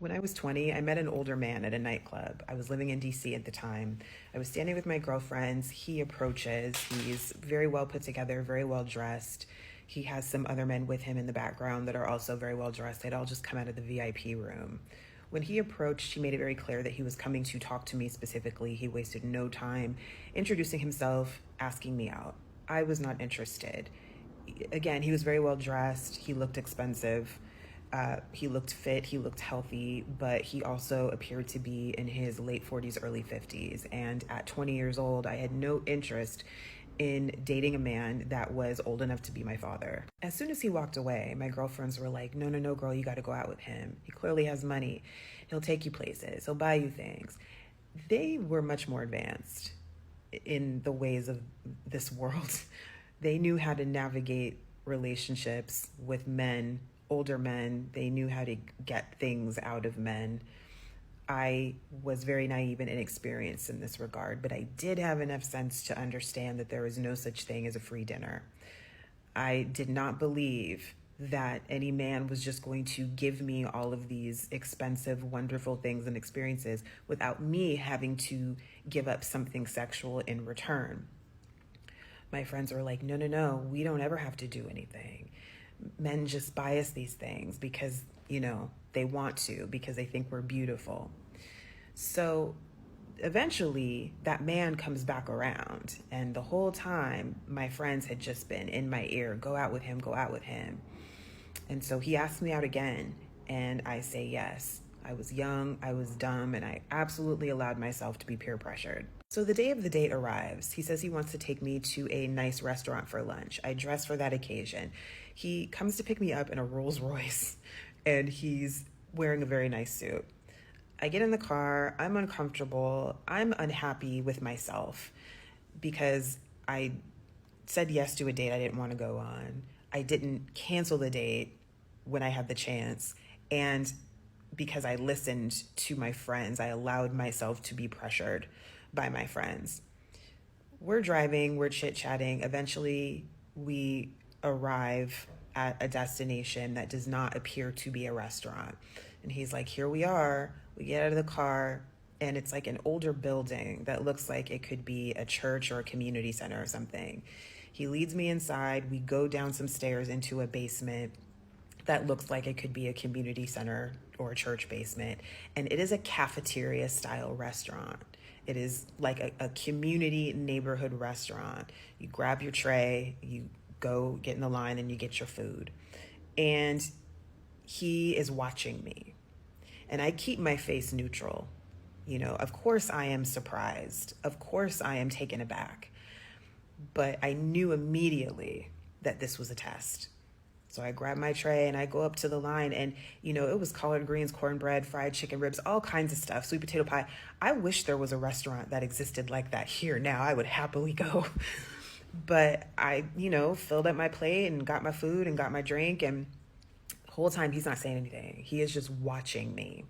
When I was 20, I met an older man at a nightclub. I was living in DC at the time. I was standing with my girlfriends. He approaches. He's very well put together, very well dressed. He has some other men with him in the background that are also very well dressed. They'd all just come out of the VIP room. When he approached, he made it very clear that he was coming to talk to me specifically. He wasted no time introducing himself, asking me out. I was not interested. Again, he was very well dressed. He looked expensive. He looked fit, he looked healthy, but he also appeared to be in his late 40s, early 50s. And at 20 years old, I had no interest in dating a man that was old enough to be my father. As soon as he walked away, my girlfriends were like, no, no, no, girl, you got to go out with him. He clearly has money. He'll take you places. He'll buy you things. They were much more advanced in the ways of this world. They knew how to navigate relationships with men, older men. They knew how to get things out of men. I was very naive and inexperienced in this regard, but I did have enough sense to understand that there is no such thing as a free dinner. I did not believe that any man was just going to give me all of these expensive, wonderful things and experiences without me having to give up something sexual in return. My friends were like, no, no, no, we don't ever have to do anything. Men just buy us these things because, they want to, because they think we're beautiful. So eventually that man comes back around, and the whole time my friends had just been in my ear, go out with him, go out with him. And so he asked me out again, and I say yes. I was young, I was dumb, and I absolutely allowed myself to be peer pressured. So the day of the date arrives. He says he wants to take me to a nice restaurant for lunch. I dress for that occasion. He comes to pick me up in a Rolls Royce, and he's wearing a very nice suit. I get in the car, I'm uncomfortable, I'm unhappy with myself because I said yes to a date I didn't want to go on. I didn't cancel the date when I had the chance, and because I listened to my friends, I allowed myself to be pressured by my friends. We're driving, we're chit-chatting. Eventually, we arrive at a destination that does not appear to be a restaurant. And he's like, here we are. We get out of the car, and it's like an older building that looks like it could be a church or a community center or something. He leads me inside. We go down some stairs into a basement that looks like it could be a community center or a church basement. And it is a cafeteria style restaurant. It is like a community neighborhood restaurant. You grab your tray, you go get in the line, and you get your food. And he is watching me. And I keep my face neutral. Of course I am surprised. Of course I am taken aback. But I knew immediately that this was a test. So I grab my tray and I go up to the line, and, it was collard greens, cornbread, fried chicken ribs, all kinds of stuff, sweet potato pie. I wish there was a restaurant that existed like that here now. I would happily go. But I, filled up my plate and got my food and got my drink, and the whole time he's not saying anything. He is just watching me.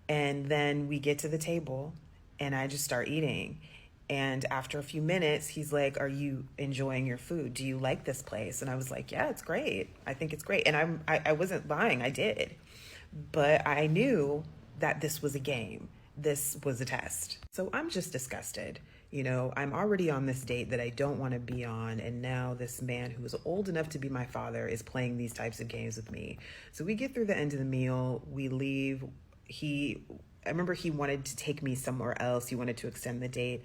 And then we get to the table and I just start eating. And after a few minutes, he's like, are you enjoying your food? Do you like this place? And I was like, yeah, it's great. I think it's great. And I wasn't lying. I did. But I knew that this was a game. This was a test. So I'm just disgusted. I'm already on this date that I don't want to be on. And now this man who is old enough to be my father is playing these types of games with me. So we get through the end of the meal. We leave. I remember he wanted to take me somewhere else. He wanted to extend the date.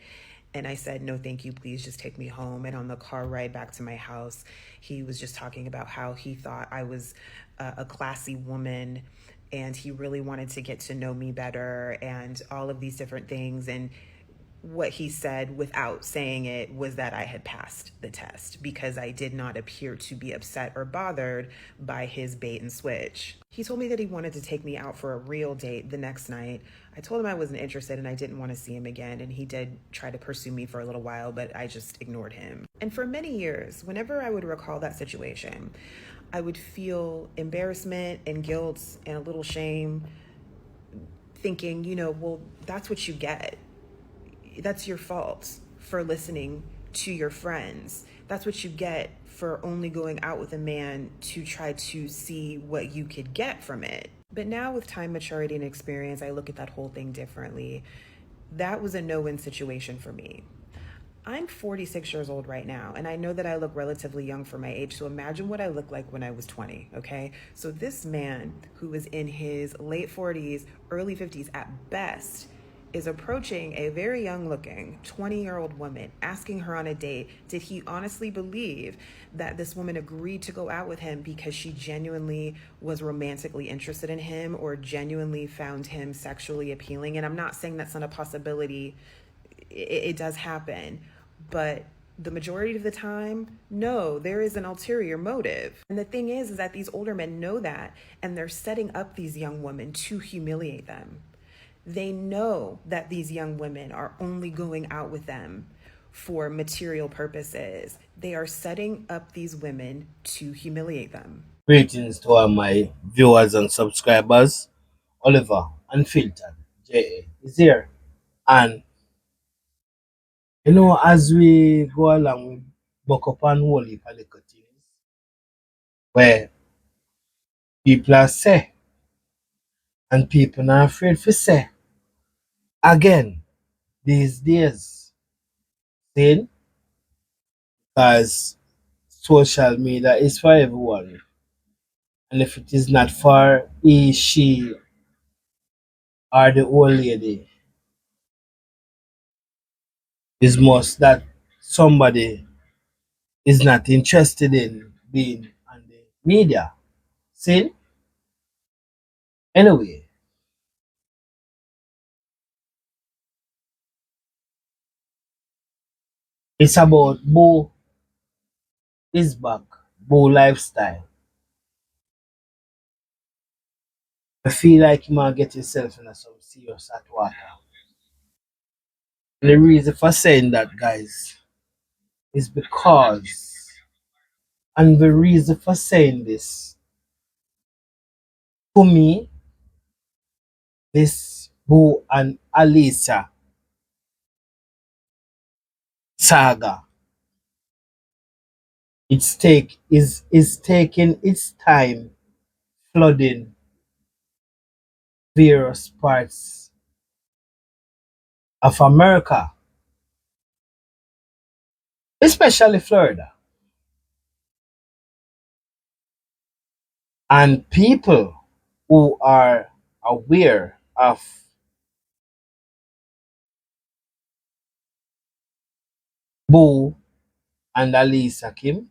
And I said, no, thank you. Please just take me home. And on the car ride back to my house, he was just talking about how he thought I was a classy woman, and he really wanted to get to know me better and all of these different things. And what he said without saying it was that I had passed the test because I did not appear to be upset or bothered by his bait and switch. He told me that he wanted to take me out for a real date the next night. I told him I wasn't interested and I didn't want to see him again, and he did try to pursue me for a little while, but I just ignored him. And for many years, whenever I would recall that situation, I would feel embarrassment and guilt and a little shame, thinking, well, that's what you get. That's your fault for listening to your friends. That's what you get for only going out with a man to try to see what you could get from it. But now, with time, maturity, and experience, I look at that whole thing differently. That was a no win situation for me. I'm 46 years old right now, and I know that I look relatively young for my age. So imagine what I looked like when I was 20, okay? So this man who was in his late 40s, early 50s at best, is approaching a very young looking 20-year-old woman, asking her on a date. Did he honestly believe that this woman agreed to go out with him because she genuinely was romantically interested in him or genuinely found him sexually appealing? And I'm not saying that's not a possibility, it does happen, but the majority of the time, no, there is an ulterior motive. And the thing is that these older men know that, and they're setting up these young women to humiliate them. They know that these young women are only going out with them for material purposes. They are setting up these women to humiliate them. Greetings to all my viewers and subscribers. Oliver, Unfiltered, JA is here. And as we go along, we buck up and hold heap of little things where people are say and people are afraid to say again these days. Saying because social media is for everyone. And if it is not for he, she, or the old lady, it's must that somebody is not interested in being on the media. See? Anyway, it's about Bo is back, Bo lifestyle. I feel like you might get yourself in some serious hot water. And the reason for saying that, guys, is because, and the reason for saying this, to me, this Bo and Alisa saga, is taking its time flooding various parts of America, especially Florida. And people who are aware of Boo and Alisa Kim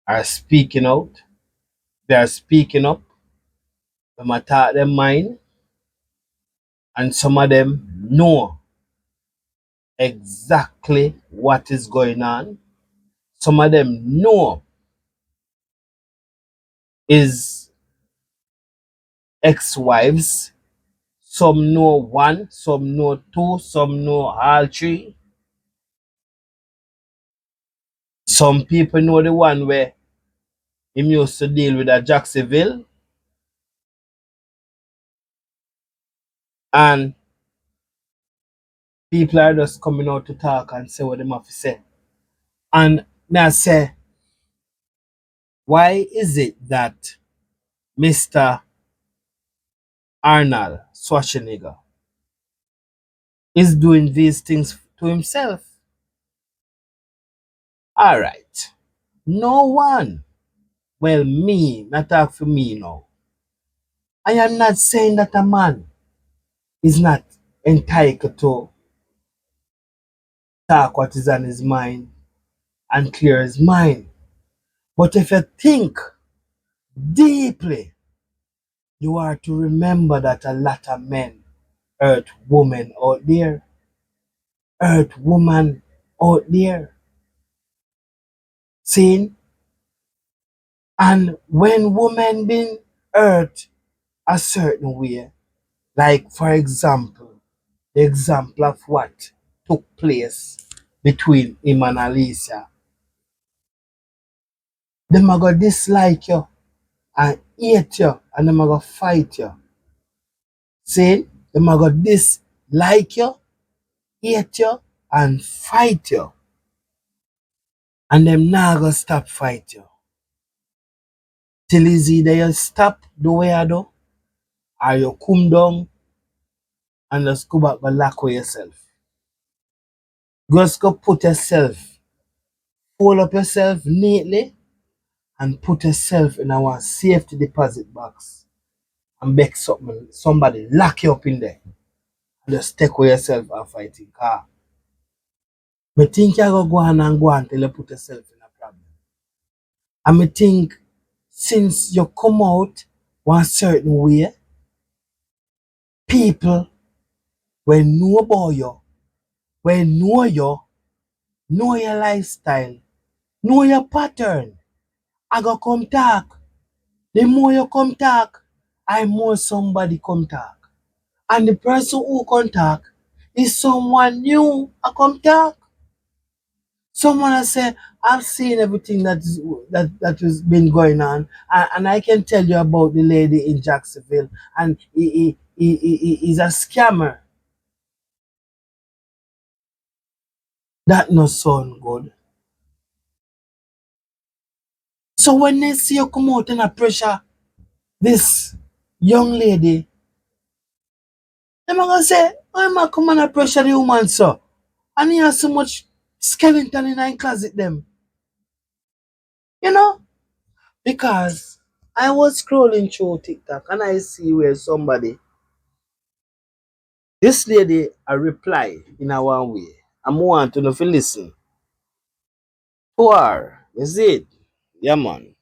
are speaking out. They are speaking up. Them attack their mind, and some of them know exactly what is going on. Some of them know is ex-wives. Some know one, some know two, some know all three. Some people know the one where him used to deal with at Jacksonville, and people are just coming out to talk and say what they have to say. And may I say, why is it that Mr. Arnold Schwarzenegger is doing these things to himself? All right. No one. Well, me, not talk for me now. I am not saying that a man is not entitled to talk what is on his mind and clear his mind. But if you think deeply, you are to remember that a lot of men hurt women out there, hurt woman out there. See? And when women been hurt a certain way, like for example, the example of what took place between him and Alicia, them a go dislike you and hate you and them a go fight you. See? Them a go dislike you, hate you, and fight you. And them not go stop fight you. Till is either you stop the way I do Or you come down and just go back and lock with yourself. Just go put yourself, fold up yourself neatly and put yourself in our safety deposit box and beg somebody lock you up in there and just take with yourself and fighting car. Me think you go on till you put yourself in a problem. And me think since you come out one certain way, people will know about you, will know your lifestyle, know your pattern. I go come talk. The more you come talk, I more somebody come talk. And the person who come talk is someone new. I come talk. Someone has said, I've seen everything that has been going on, and I can tell you about the lady in Jacksonville, and he's a scammer. That no sound good. So when they see you come out in a pressure, this young lady, them are gonna say, why am I come and pressure the woman, so? And he has so much skeleton in his closet, them. You know? Because I was scrolling through TikTok and I see where somebody, this lady, a reply in a one way. I'm want to know if you listen. Who are? Is it? Yeah, man.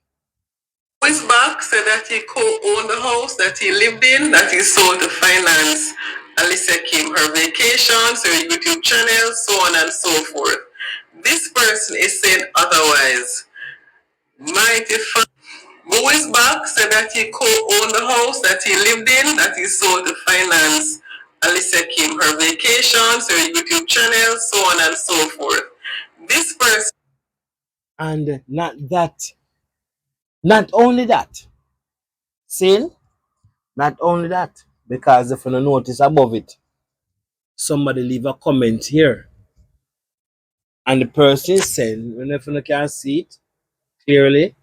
His back said that he co-owned the house that he lived in, that he sold to finance Alicia Kim her vacations, her YouTube channel, so on and so forth. This person is saying otherwise. Mighty fun. Bowies back said that he co-owned the house that he lived in, that he sold to finance Alicia Kim her vacations, her YouTube channel, so on and so forth. This person. And not only that, see? Not only that, because if you don't notice above it, somebody leave a comment here. And the person said, if you can see it clearly,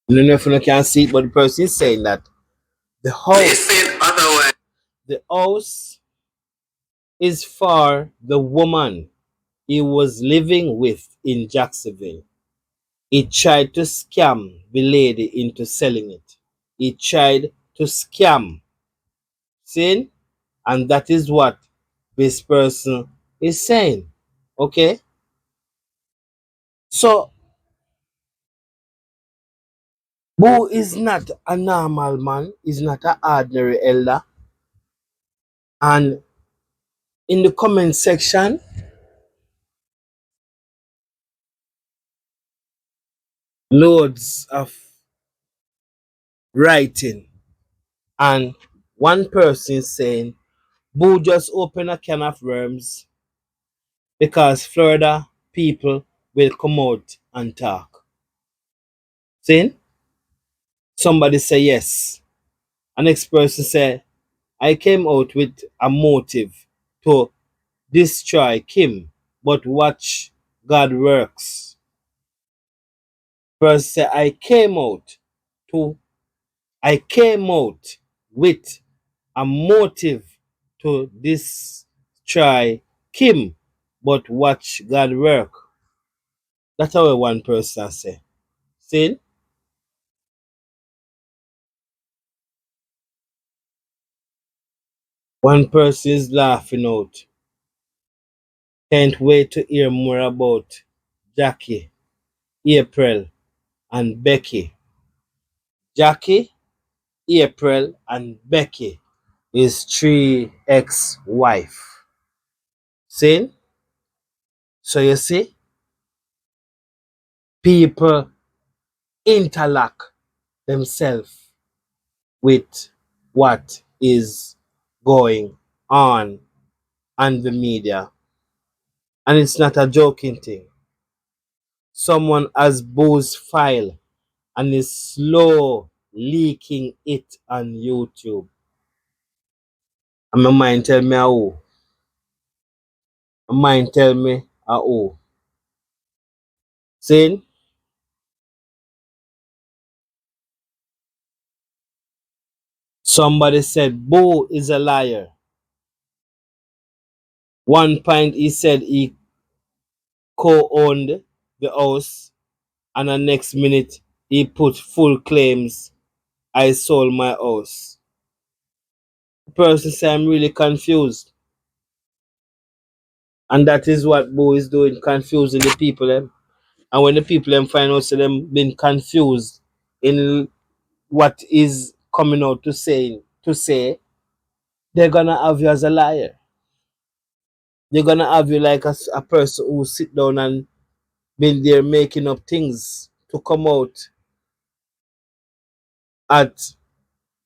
I don't know if you can see it, but the person is saying that the house, the house is for the woman he was living with in Jacksonville. He tried to scam the lady into selling it. He tried to scam. See? And that is what this person is saying. Okay? So, Boo is not a normal man, is not an ordinary elder. And in the comment section, loads of writing. And one person saying, Boo just opened a can of worms because Florida people will come out and talk. See? Somebody say yes. An next person say, I came out with a motive to destroy Kim, but watch God works. Person say, to I came out with a motive to destroy Kim, but watch God work. That's how one person say. See? One person is laughing out. Can't wait to hear more about Jackie, April, and Becky. Jackie, April, and Becky is three ex-wife. See? So you see, people interlock themselves with what is going on the media. And it's not a joking thing. Someone has Boo's file and is slow leaking it on YouTube. And my mind tell me how. My mind tell me how. Saying Somebody said Bo is a liar. One point he said he co-owned the house, and the next minute he put full claims I sold my house. The person said I'm really confused. And that is what Bo is doing, confusing the people. Them. And when the people them find out so them been confused in what is coming out to say, they're gonna have you as a liar. They're gonna have you like a person who sit down and been there making up things to come out at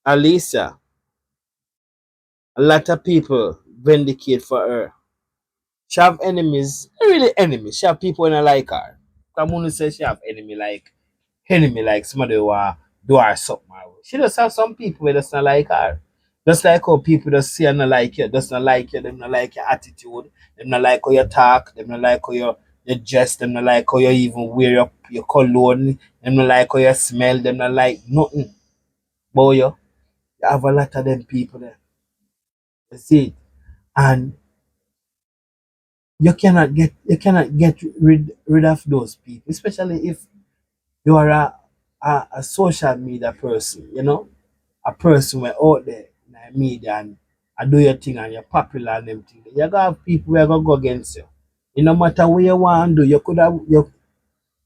Alisa. A lot of people vindicate for her. She have enemies, really enemies. She have people in her like her. Kamunu says she have enemy like somebody who do her something. She just have some people who just not like her. Just like how people just see and not like you, just not like you, them not like your attitude, them not like how you talk, them not like how you dress, them not like how you even wear your cologne, them not like how you smell, them not like nothing. Boy, you have a lot of them people there. You see it? And you cannot get rid of those people, especially if you are a social media person, a person where out there in the media and I do your thing and you're popular and everything. You gotta have people who are gonna go against you. It no matter what you want to do,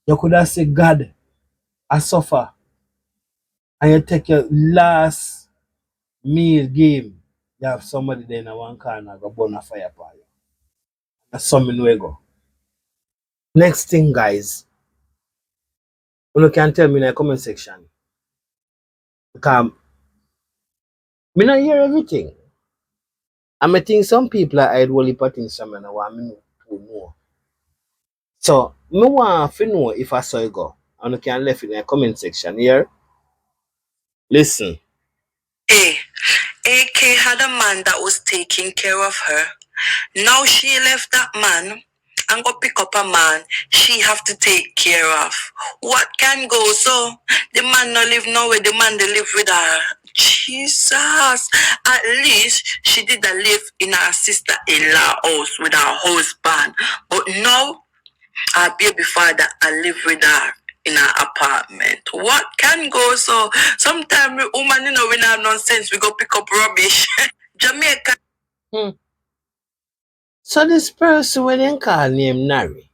you could have said God, I suffer, and you take your last meal game. You have somebody there in one corner go burn a fire for you. That's something we go. Next thing, guys, you can tell me in the comment section. Because me not hear everything. And I think some people are hide whole heap of things from me and I want me to know. So, me want to know if I saw it go. And you can left it in the comment section here. Listen. Hey, AK had a man that was taking care of her. Now she left that man and go pick up a man she have to take care of. What can go so? The man no live nowhere, the man they live with her. Jesus. At least she did a live in her sister-in-law house with her husband. But now her baby father I live with her in her apartment. What can go so? Sometimes woman, we not have nonsense, we go pick up rubbish. Jamaica. Hmm. So this person when they call name Nari,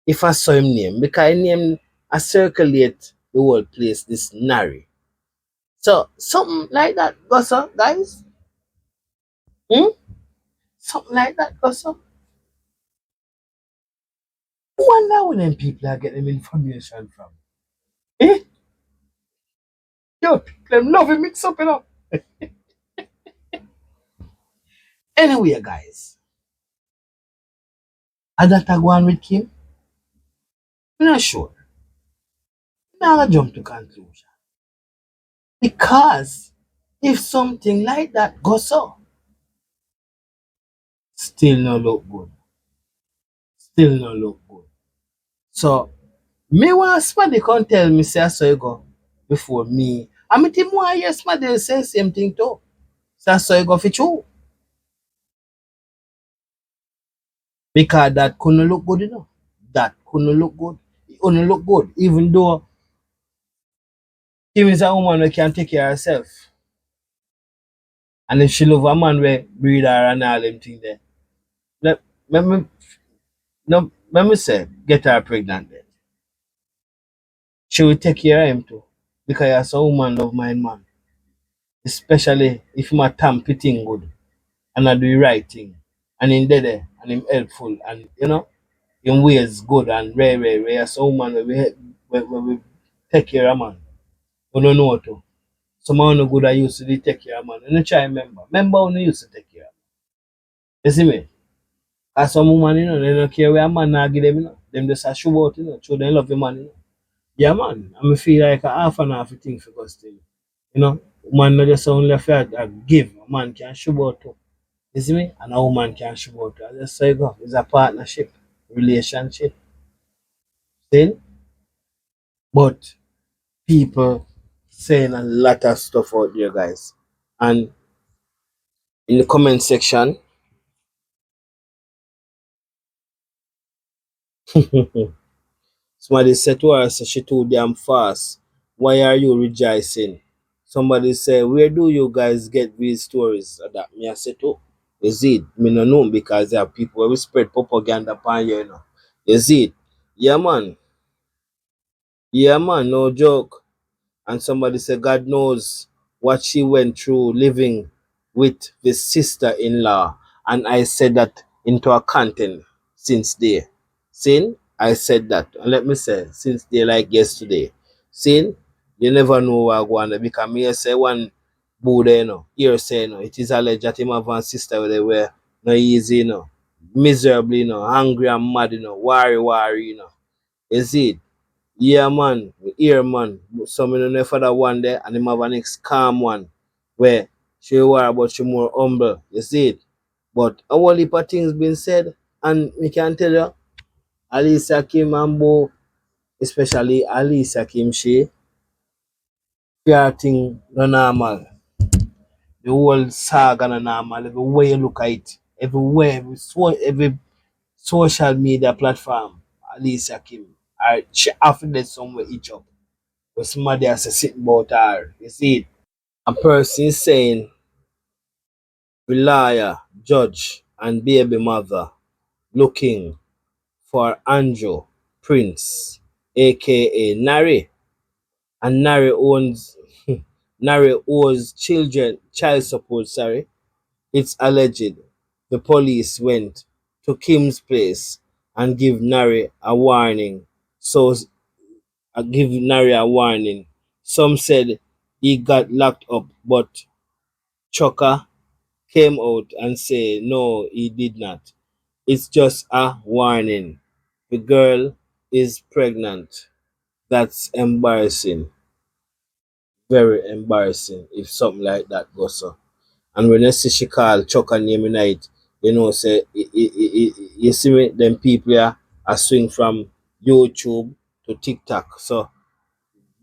if I saw him name, because I name I circulate the whole place this Nari. So something like that goes on, guys. Hmm? Something like that goes on. Wonder where them people are getting them information from. Eh? Yo, them love it mix up, Anyway, guys, I that I go on with Kim. I'm not sure. I'm not gonna jump to conclusion. Because if something like that goes on, still no look good. Still no look good. So me want somebody come tell me say I saw you go before me. I mean think more yes somebody say same thing too. Say I saw you go for true. Because that couldn't look good enough. That couldn't look good. It couldn't look good. Even though Kim is a woman who can take care of herself. And if she love a man where breed her and all them things there. Let, let me no let me say get her pregnant then. She will take care of him too. Because as a woman love my man. Especially if my tamp thing good and I do the right thing. And him there and him helpful and in ways good and rare as a woman where we take care of man. We don't know to. Some man no good I used to take care of man. And you try remember. Remember when you used to take care of. You see me? As some woman, they don't care where a man not give them, Them just a show out, show them love your man. Yeah, man. I feel like a half and half a thing for us still. Man not just only fair give. A man can show out too. You see me? And a woman can show out too. I just say go. It's a partnership, relationship. Still. But people saying a lot of stuff out there, guys. And in the comment section, somebody said to her, so she too damn fast. Why are you rejoicing? Somebody said, where do you guys get these stories? That me I said, oh, is it? Me no know because there are people who spread propaganda upon you, you know. Is it? Yeah, man. Yeah, man, no joke. And somebody said, God knows what she went through living with the sister-in-law. And I said that into a content since day. Sin, I said that. And let me say, since day like yesterday. Sin, you never know what going on. Because me say one Buddha, you know, here say, you know, it is alleged that him have one sister where they were no easy, you know, miserably, you know, angry and mad, you know, worry, you know. You see it? Yeah, man, here, man. So me don't know for that one there, and him have an next calm one where she worry but she more humble. You see it? But a whole heap of things been said, and we can tell you, Alisa Kim and Bo, especially Alisa Kim, she fear thing no normal. The whole saga no normal. Every way you look at it, everywhere, every social media platform, Alisa Kim, she often did somewhere each up. But somebody has to sit about her. You see it? A person is saying the lawyer, judge, and baby mother looking for Andrew Prince, aka Nari. And Nari owns Nari owes child support, sorry. It's alleged the police went to Kim's place and give Nari a warning. So give Nari a warning. Some said he got locked up, but Choka came out and said no, he did not. It's just a warning. The girl is pregnant. That's embarrassing. Very embarrassing if something like that goes on. And when you see she call Choka name in it, you know, say, you see me, them people here are swing from YouTube to TikTok. So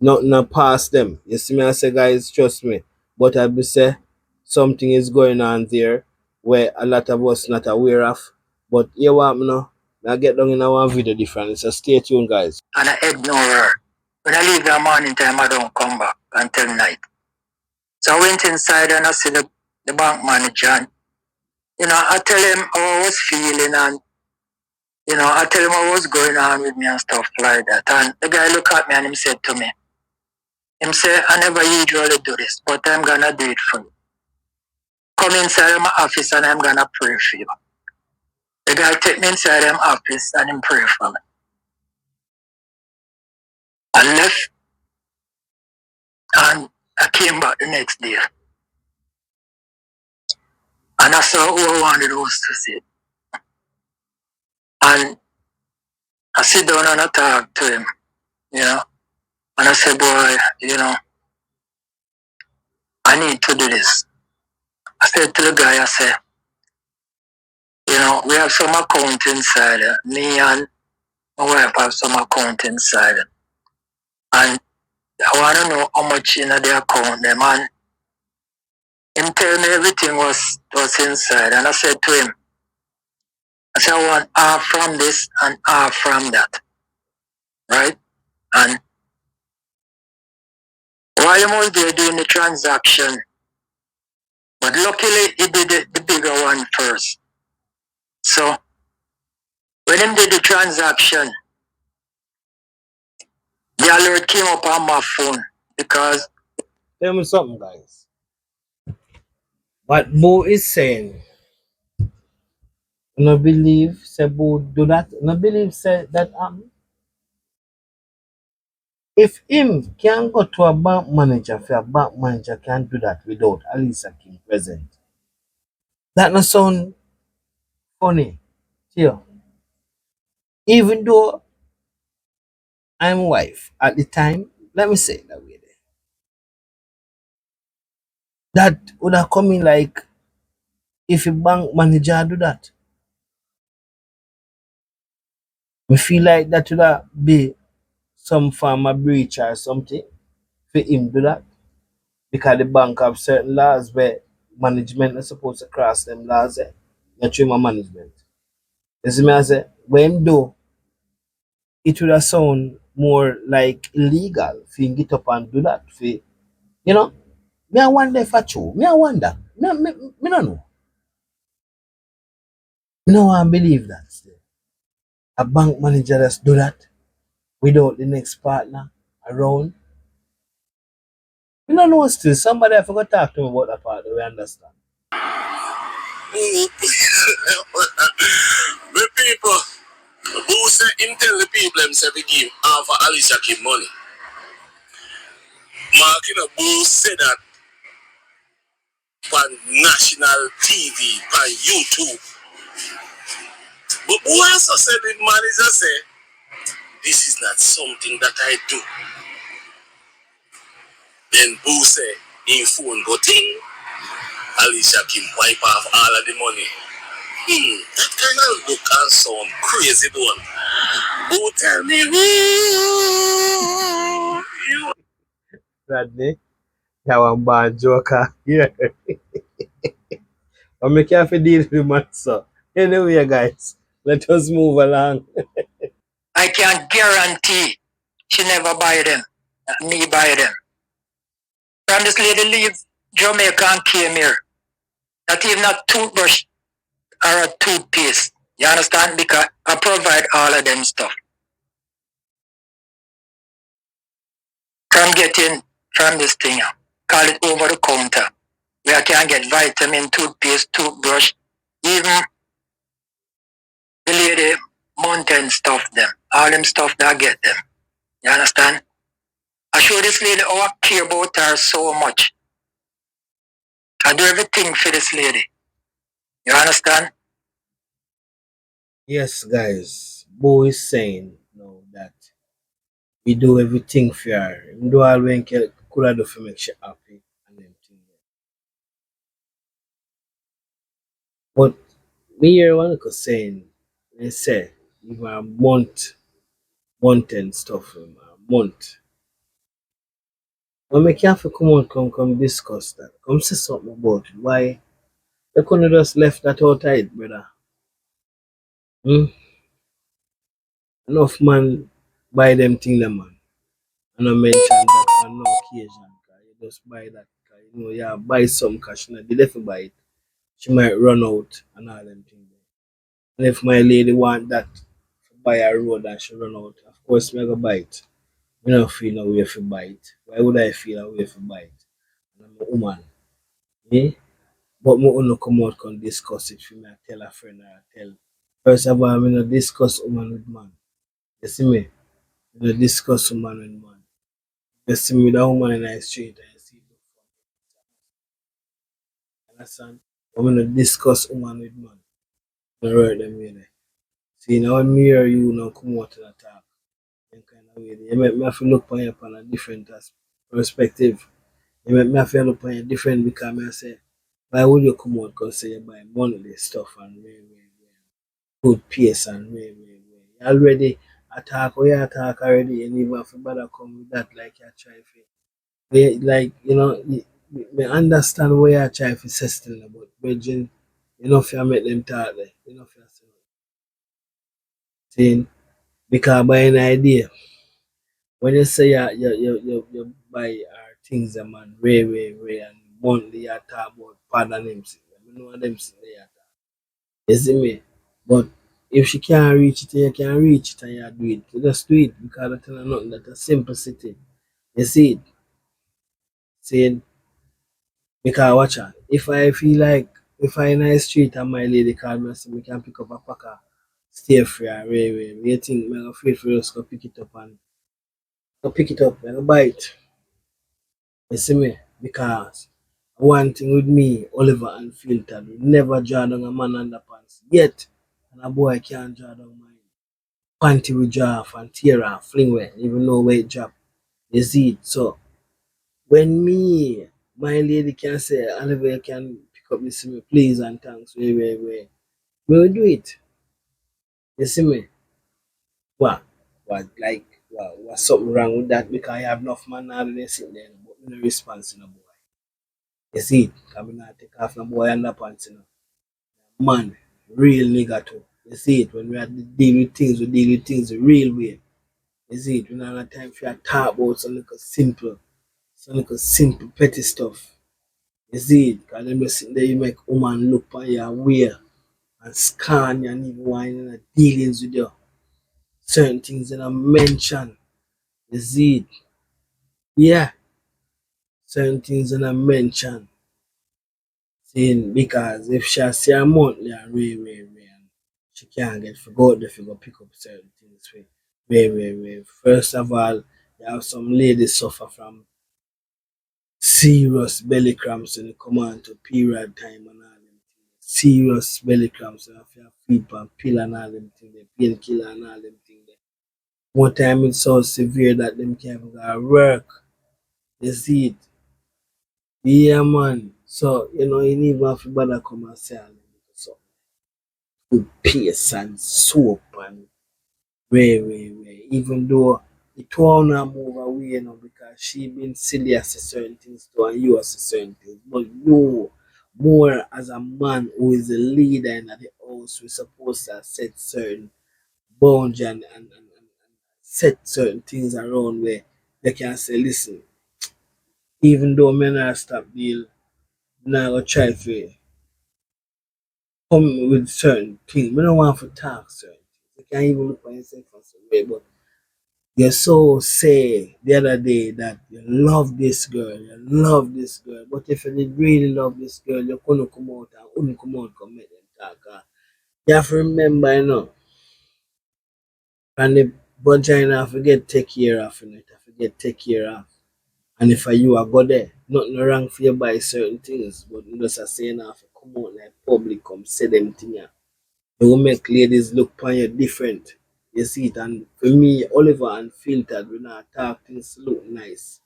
not past them. You see me, I say, guys, trust me. But I be say something is going on there where a lot of us not aware of. But you want me know? I get down in our video different. So stay tuned, guys. And I ignore her. When I leave the morning time, I don't come back until night. So I went inside and I see the bank manager. And, I tell him how I was feeling and, I tell him what was going on with me and stuff like that. And the guy looked at me and he said to me, I never usually do this, but I'm going to do it for you. Come inside my office and I'm going to pray for you. The guy take me inside my office and him pray for me. I left and I came back the next day. And I saw who I wanted was to see. And I sit down and I talk to him, And I said, boy, I need to do this. I said to the guy, I said, we have some account inside. Me and my wife have some account inside. And I want to know how much in the account them. And him tell me everything was inside. And I said to him, I said, I want half from this and half from that. Right? And while he was there doing the transaction, but luckily he did the bigger one first. So when he did the transaction, the alert came up on my phone because Tell me something, guys. What Bo is saying, no believe say Bo do that. No believe say that if him can go to a bank manager, if a bank manager can do that without Alisa Kim present. That not sound funny. Here. Even though I'm wife at the time, let me say it that way there. That would have come in like if a bank manager do that. We feel like that would have be some form of breach or something for him do that. because the bank have certain laws where management is supposed to cross them laws. You treat my management. You see me I say, when do it would have sound more like illegal for him get up and do that. For, you know, me I wonder if I true. Me I wonder. Me no know. Me no want believe that still. A bank manager just do that without the next partner around. Me no know still. Somebody I forgot to talk to me about that part. We understand. The people who say him tell the people himself he give half of Alicia Kim money. Mark, you know, who said that on national TV, on YouTube. But who also said the manager say, this is not something that I do. Then Boo say, in phone go ting, Alicia Kim wipe off all of the money. That kind of look and sound crazy, don't. Boo tell me, you Rodney, that one bad joker. Yeah. I make you have to deal with the man, so. Anyway, guys, let us move along. I can guarantee she never buy them. Me buy them. From this lady leave Jamaica and came here. Not even a toothbrush or a toothpaste. You understand? Because I provide all of them stuff. From getting from this thing, call it over the counter. Where I can get vitamin, toothpaste, toothbrush, even the lady mountain stuff them. All them stuff that I get them. You understand? I show this lady how I care about her so much. I do everything for this lady. You understand? Yes, guys, Bo is saying now that we do everything for her. We do all we could do to make she happy and them thing. But me hear one could saying, they say, if a month and stuff, a month. But make you have to come on, come discuss that. Come say something about it. Why they couldn't just left that outside, brother? Hmm? Enough man buy them thing, them man. And I mention that on no occasion. 'Cause you just buy that. 'Cause you know, yeah, buy some cash. Now, did if you buy it, she might run out and all them things. And if my lady want that, buy a road and she run out, of course, me go buy it. Me don't feel no way to buy it. Why would I feel a way to buy it? And I'm a woman. Eh? But me only come out and discuss it for me. I tell a friend or I tell. First of all, me not discuss woman with man. You see me? Me not discuss woman with man. You see me with a woman in the street and you see it. Understand? But we not discuss woman with man. No hurt them way there. See now when me or you now come out and talk, them kind of way there. You make me have to look upon you upon a different perspective. You make me have to look upon you different because me I say, why would you come out and say you buy money stuff and good pace and you already attack or you attack already and even if you bother come with that like you try to like me understand where you try to say still about bridging, you know if you make them talk there, you know if you saying because by an idea when you say you buy our things them and way and monthly you talk about pardon them you know what them say there. You see me? But if she can't reach it, you can reach it and you do it. You just do it because I tell her nothing that a simplicity. You see it? Saying because watch her. If I feel like if I in the street and my lady call me and say me can pick up a packer, stay free and railway. You think I'm afraid for us to pick it up and go pick it up and buy it. You see me? Because one thing with me, Oliver Unfiltered, we never draw down a man underpants. Yet, and a boy can't draw down mine. Panty we draw off and tear off, fling away, even know where it drop. You see it. So when me, my lady can say, Oliver can pick up this me, please and thanks, way. We will do it. You see me? What? What's something wrong with that? Because I have enough man now they sit there, but no response in a boy. You see it? Come not take off no boy underpants, you know. Man, real nigga too. You see it? When we are deal with things, we deal with things the real way. You see it? We don't have time for you to talk about some little simple petty stuff. You see it? Because then you sit there, you make woman look on your way and scan you and even whining and dealings with you. Certain things that I mention. You see it? Yeah. Certain things that I mention. Saying because if she see a monthly and and she can't get for go out there go pick up certain things way. First of all, you have some ladies suffer from serious belly cramps when they come on to period time and all them things. Serious belly cramps, you have to feed pan pill and all them things, the painkiller and all them things. One time it's so severe that them can't even go to work. You see it? Yeah man. So you need to have to bother come and say all them so with paste and soap and way. Even though it won't move away, because she been silly as a certain things too, and you as a certain things. But you, more as a man who is a leader in the house, we're supposed to set certain boundaries and set certain things around where they can say, listen, even though men are stop deal, now go try to come with certain things. We don't want to talk certain things. You can't even look at yourself as a way, but you so say the other day that you love this girl, but if you did really love this girl, you couldn't come out and wouldn't come out and make them talk. You have to remember, and the vagina forget take care of it, I forget take care of. And if you are go there, nothing wrong for you buy certain things, but you just a saying have to come out like public come say them thing. Yeah. It will make ladies look upon you different. You see it, and for me, Oliver unfiltered, we not talk things look nice.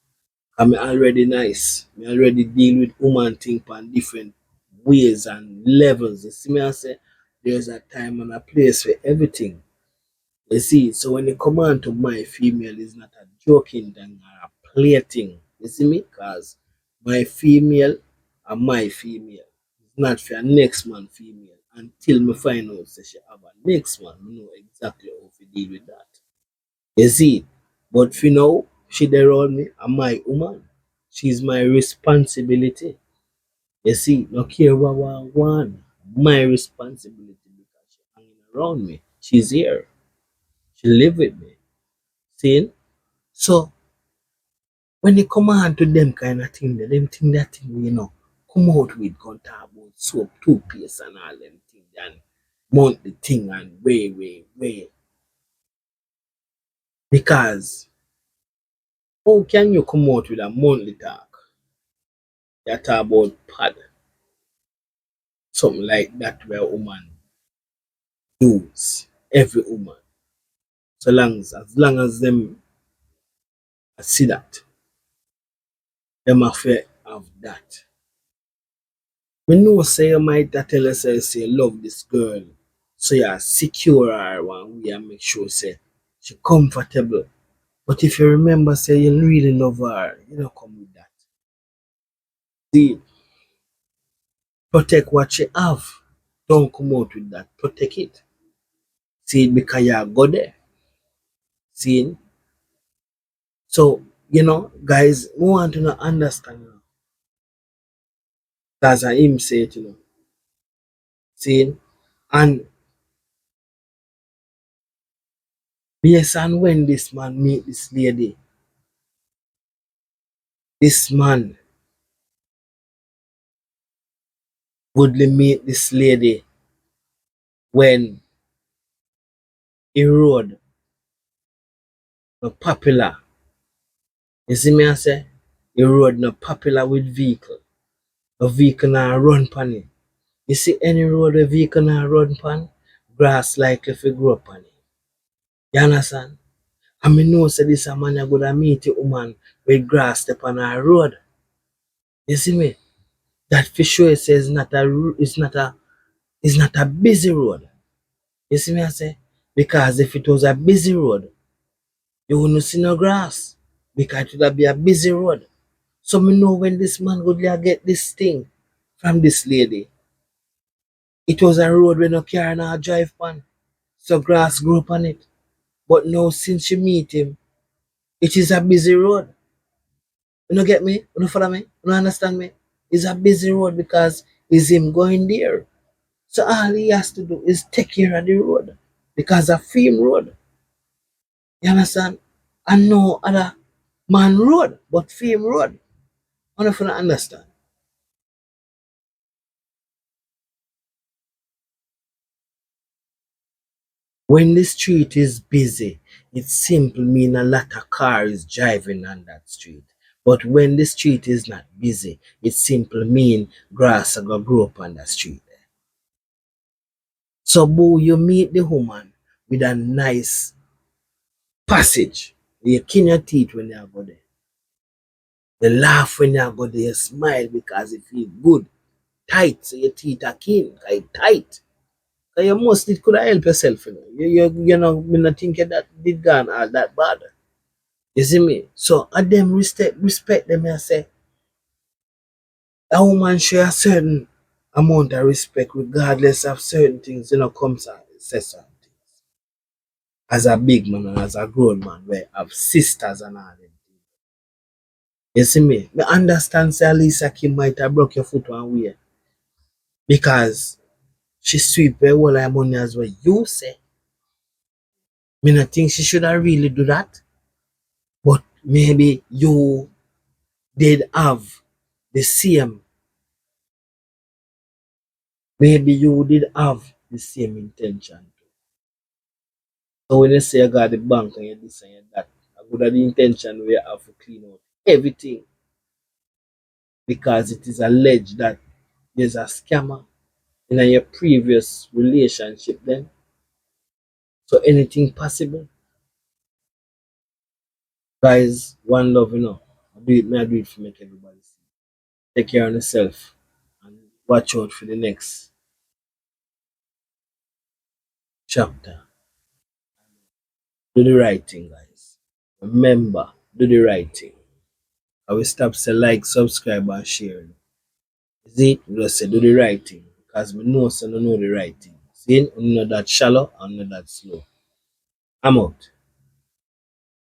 I'm already nice. I already deal with woman thing on different ways and levels. You see me I say there's a time and a place for everything. You see, so when you come on to my female, it's not a joking thing or a play thing. You see me? Because my female are my female. It's not for a next man female. Until me find out that she have a next man, I know exactly how to deal with that. You see? But for now, she there around me, and my woman. She's my responsibility. You see, no care what I want. My responsibility because she's hanging around me. She's here. She live with me. See? So when they come on to them kind of thing, them thing that thing, come out with gun talk about soap, toothpaste and all them things and mount the thing and way. Because how can you come out with a monthly talk? You talk about pad, something like that where a woman use every woman. So as long as them see that, them affair of that. We know say you might a tell yourself say you love this girl. So you secure her one way and make sure say she comfortable. But if you remember say you really love her, you don't come with that. See, protect what you have. Don't come out with that. Protect it. See, because you go there. See, so guys, we want to know understand. That's how him say it, See, and based on when this man meet this lady, this man would meet this lady when a road not popular. You see me I say? A road not popular with vehicle. A vehicle not run pan it. You see any road a vehicle not run pan, grass likely to grow up on it. You understand? I mean know say this a man you gonna meet a woman with grass step on her road. You see me? That for sure says it's not a busy road. You see me I say? Because if it was a busy road, you wouldn't see no grass. Because it would be a busy road. So me know when this man go there get this thing from this lady. It was a road where no car now drive on. So grass grew up on it. But now since she meet him, it is a busy road. You know get me? You know follow me? You know understand me? It's a busy road because it's him going there. So all he has to do is take care of the road. Because a film road. You understand? And no other man road, but film road. I don't understand. When the street is busy, it simply means a lot of cars driving on that street. But when the street is not busy, it simply means grass are gonna grow up on that street. So boo, you meet the woman with a nice passage. You clean your teeth when you go there. You laugh when you go there, you smile because it feels good. Tight, so your teeth are clean, tight. So you mostly could have help yourself, you know. You know, me not thinking that did gone all that bad. You see me? So I them respect them I say a woman show a certain amount of respect regardless of certain things, you know, comes and says something. As a big man and as a grown man, where have sisters and all them. You see me? Me understand say Lisa Kim might have broke your foot one way because she sweep her whole her money as well. You say. Me not think she should have really do that. But maybe you did have the same, maybe you did have the same intention. So when you say you got the bank and you this and you that, I would have the intention where you have to clean out everything because it is alleged that there's a scammer in your previous relationship then. So anything possible. Guys, one love, you know. I do it for make everybody see. Take care of yourself and watch out for the next chapter. Do the right thing, guys. Remember, do the right thing. I will stop say like, subscribe, and share. See, just say do the right thing. Because we know so I know the right thing. See, I'm not that shallow, I'm not that slow. I'm out.